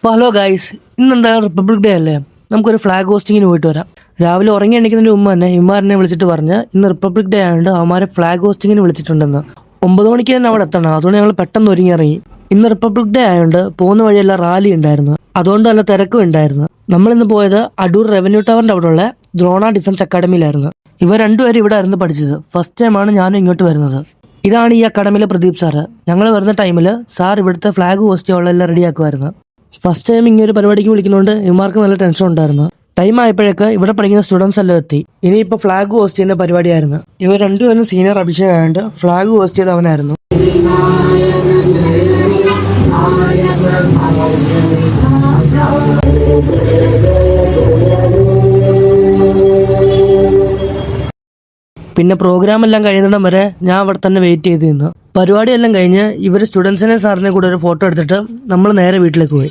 അപ്പോൾ hello guys, ഇന്നെന്തായാലും republic day അല്ലേ. നമുക്കൊരു ഫ്ലാഗ് ഹോസ്റ്റിങ്ങിന് പോയിട്ട് വരാം. രാവിലെ ഉറങ്ങി എണീക്കുന്നതിന് മുമ്പ് തന്നെ ഇമാരനെ വിളിച്ചിട്ട് പറഞ്ഞ് ഇന്ന് റിപ്പബ്ലിക് ഡേ ആയതുകൊണ്ട് അവന്മാരെ ഫ്ലാഗ് ഹോസ്റ്റിങ്ങിന് വിളിച്ചിട്ടുണ്ടെന്ന്. 9 മണിക്ക് തന്നെ അവിടെ എത്തണം. അതുകൊണ്ട് ഞങ്ങൾ പെട്ടെന്ന് ഒരുങ്ങി ഇറങ്ങി. ഇന്ന് റിപ്പബ്ലിക് ഡേ ആയതുകൊണ്ട് പോകുന്ന വഴിയെല്ലാം റാലി ഉണ്ടായിരുന്നു. അതുകൊണ്ട് നല്ല തിരക്കും ഉണ്ടായിരുന്നു. നമ്മളിന്ന് പോയത് അടൂർ റവന്യൂ ടവറിന്റെ അവിടെയുള്ള ദ്രോണ ഡിഫൻസ് അക്കാഡമിയിലായിരുന്നു. ഇവർ രണ്ടുപേരും ഇവിടെ ആയിരുന്നു പഠിച്ചത്. ഫസ്റ്റ് ടൈമാണ് ഞാനും ഇങ്ങോട്ട് വരുന്നത്. ഇതാണ് ഈ അക്കാഡമിയിലെ പ്രദീപ് സാറ്. ഞങ്ങൾ വരുന്ന ടൈമിൽ സാർ ഇവിടുത്തെ ഫ്ലാഗ് ഹോസ്റ്റ് എല്ലാം റെഡിയാക്കുമായിരുന്നു. ഫസ്റ്റ് ടൈം ഇങ്ങനെ ഒരു പരിപാടിക്ക് വിളിക്കുന്നതുകൊണ്ട് ഇവർക്ക് നല്ല ടെൻഷൻ ഉണ്ടായിരുന്നു. ടൈം ആയപ്പോഴേക്ക് ഇവിടെ പഠിക്കുന്ന സ്റ്റുഡൻസ് എല്ലാം എത്തി. ഇനിയിപ്പോൾ ഫ്ലാഗ് ഹോസ്റ്റ് ചെയ്യുന്ന പരിപാടിയായിരുന്നു. ഇവർ രണ്ടുപേരും സീനിയർ അഭിഷേക് ആയതുകൊണ്ട് ഫ്ലാഗ് ഹോസ്റ്റ് ചെയ്ത് അവനായിരുന്നു. പിന്നെ പ്രോഗ്രാം എല്ലാം കഴിയുന്നിടം വരെ ഞാൻ അവിടെ തന്നെ വെയിറ്റ് ചെയ്ത് നിന്നു. പരിപാടിയെല്ലാം കഴിഞ്ഞ് ഇവർ സ്റ്റുഡൻസിനെ സാറിനെ കൂടെ ഒരു ഫോട്ടോ എടുത്തിട്ട് നമ്മൾ നേരെ വീട്ടിലേക്ക് പോയി.